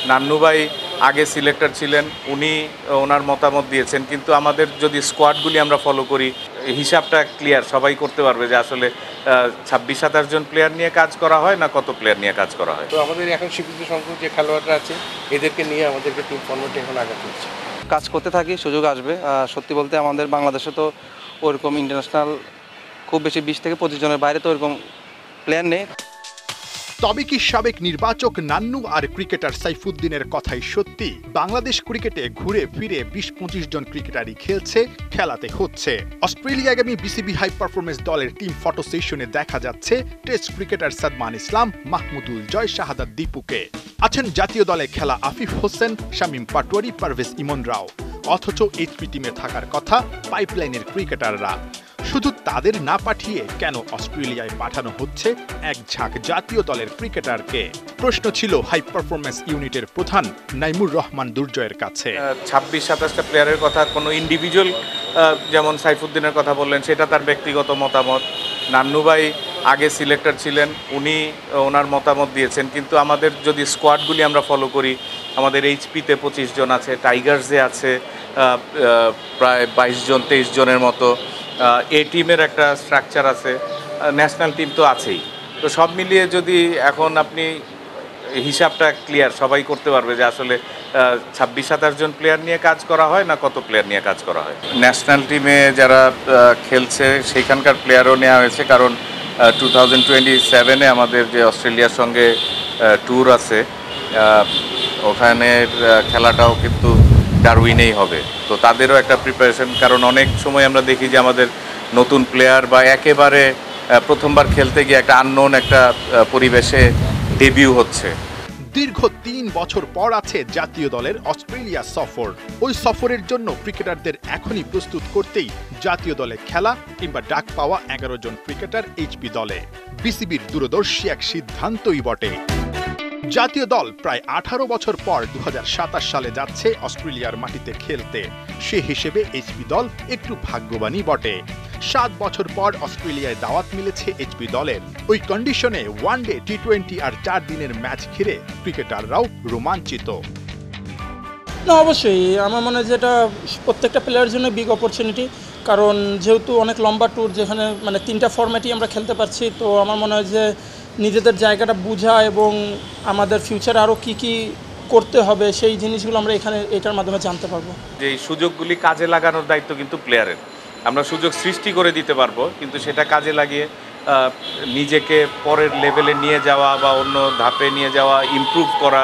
নান্নু ভাই আগে সিলেক্টর ছিলেন, উনি ওনার মতামত দিয়েছেন, কিন্তু আমাদের যদি স্কোয়াডগুলি আমরা ফলো করি হিসাবটা ক্লিয়ার, সবাই করতে পারবে যে আসলে 26-27 জন প্লেয়ার নিয়ে কাজ করা হয় না কত প্লেয়ার নিয়ে কাজ করা হয়। তো আমাদের এখন স্বীকৃত সংখ্যক যে খেলোয়াড়রা আছে এদেরকে নিয়ে আমাদেরকে টিম ফর্মেটে এখন আগাতে হচ্ছে। কাজ করতে থাকি, সুযোগ আসবে। সত্যি বলতে আমাদের বাংলাদেশে তো ওরকম ইন্টারন্যাশনাল খুব বেশি 20 থেকে 25 জনের বাইরে তো ওরকম প্লেয়ার নেই। তবে কি সাবেক নির্বাচক নান্নু আর ক্রিকেটার সাইফুদ্দিনের কথাই সত্যি? বাংলাদেশ ক্রিকেটে ঘুরে ফিরে 20-25 জন ক্রিকেটারই খেলছে, খেলাতে হচ্ছে। অস্ট্রেলিয়াগামী বিসিবি হাই পারফরমেন্স দলের টিম ফটো সেশনে দেখা যাচ্ছে টেস্ট ক্রিকেটার সাদমান ইসলাম, মাহমুদুল জয়, শাহাদাত দীপুকে। আছেন জাতীয় দলে খেলা আফিফ হোসেন, শামীম পাটোয়ারি, পারভেজ ইমনরাও। অথচ এইচপি টিমে থাকার কথা পাইপলাইনের ক্রিকেটাররা। শুধু তাদের না পাঠিয়ে কেন অস্ট্রেলিয়ায় পাঠানো হচ্ছে এক ঝাঁক জাতীয় দলের ক্রিকেটারকে? প্রশ্ন ছিল হাই পারফরমেন্স ইউনিটের প্রধান নাইমুর রহমান দুর্জয়ের কাছে। 26-27টা প্লেয়ারের কথা কোনো ইন্ডিভিজুয়াল, যেমন সাইফুদ্দিনের কথা বললেন, সেটা তার ব্যক্তিগত মতামত। নান্নু ভাই আগে সিলেক্টর ছিলেন, উনি ওনার মতামত দিয়েছেন, কিন্তু আমাদের যদি স্কোয়াডগুলি আমরা ফলো করি আমাদের এইচপিতে 25 জন আছে, টাইগার্সে আছে প্রায় 22-23 জনের মতো, এ টিমের একটা স্ট্রাকচার আছে, ন্যাশনাল টিম তো আছেই। তো সব মিলিয়ে যদি এখন আপনি হিসাবটা ক্লিয়ার, সবাই করতে পারবে যে আসলে 26-27 জন প্লেয়ার নিয়ে কাজ করা হয় না কত প্লেয়ার নিয়ে কাজ করা হয়। ন্যাশনাল টিমে যারা খেলছে সেইখানকার প্লেয়ারও নেওয়া হয়েছে, কারণ 2027-এ আমাদের যে অস্ট্রেলিয়ার সঙ্গে ট্যুর আছে, ওখানের খেলাটাও কিন্তু ডারউইনেই হবে। তো তাদেরও একটা প্রিপারেশন, কারণ অনেক সময় আমরা দেখি যে আমাদের নতুন প্লেয়ার বা একেবারে প্রথমবার খেলতে গিয়ে একটা আননোন একটা পরিবেশে ডেবিউ হচ্ছে। দীর্ঘ 3 বছর পর আছে জাতীয় দলের অস্ট্রেলিয়া সফর। ওই সফরের জন্য ক্রিকেটারদের এখনই প্রস্তুত করতেই জাতীয় দলে খেলা কিংবা ডাক পাওয়া 11 জন ক্রিকেটার এইচপি দলে। বিসিবির দূরদর্শী এক সিদ্ধান্তই বটে। জাতীয় দল প্রায় 18 বছর পর 2027 সালে যাচ্ছে অস্ট্রেলিয়ার মাটিতে খেলতে। সে হিসেবে এইচপি দল একটু ভাগ্যবানই বটে। 7 বছর পর অস্ট্রেলিয়ায় দাওয়াত মিলেছে এইচপি দলের। ওই কন্ডিশনে ওয়ানডে, টি-20 আর 4 দিনের ম্যাচ ঘিরে ক্রিকেটাররাও রোমাঞ্চিত। না, অবশ্যই আমার মনে হয় যে এটা প্রত্যেকটা প্লেয়ারের জন্য বিগ অপরচুনিটি, কারণ যেহেতু অনেক লম্বা ট্যুর, যেখানে মানে 3টা ফরম্যাটই আমরা খেলতে পারছি। তো আমার মনে হয় যে নিজেদের জায়গাটা বোঝা এবং আমাদের ফিউচারে আরও কী কী করতে হবে সেই জিনিসগুলো আমরা এটার মাধ্যমে জানতে পারবো। যে এই সুযোগগুলি কাজে লাগানোর দায়িত্ব কিন্তু প্লেয়ারের। আমরা সুযোগ সৃষ্টি করে দিতে পারবো, কিন্তু সেটা কাজে লাগিয়ে নিজেকে পরের লেভেলে নিয়ে যাওয়া বা অন্য ধাপে নিয়ে যাওয়া, ইমপ্রুভ করা,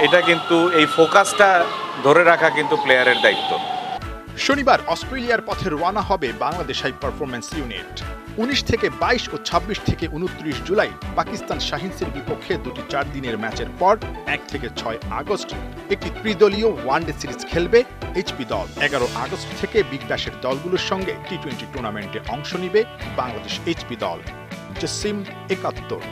এটা কিন্তু এই ফোকাসটা ধরে রাখা কিন্তু প্লেয়ারের দায়িত্ব। শনিবার অস্ট্রেলিয়ার পথে রওনা হবে বাংলাদেশ হাই পারফরমেন্স ইউনিট। 19 থেকে 22 ও 26 থেকে 29 জুলাই পাকিস্তান শাহিনসের বিপক্ষে 2টি 4 দিনের ম্যাচের পর 1 থেকে 6 আগস্ট একটি ত্রিদলীয় ওয়ানডে সিরিজ খেলবে এইচপি দল। 11 আগস্ট থেকে বিগ ব্যাশের দলগুলোর সঙ্গে টি-20 টুর্নামেন্টে অংশ নিবে বাংলাদেশ এইচপি দল। জসিম 71।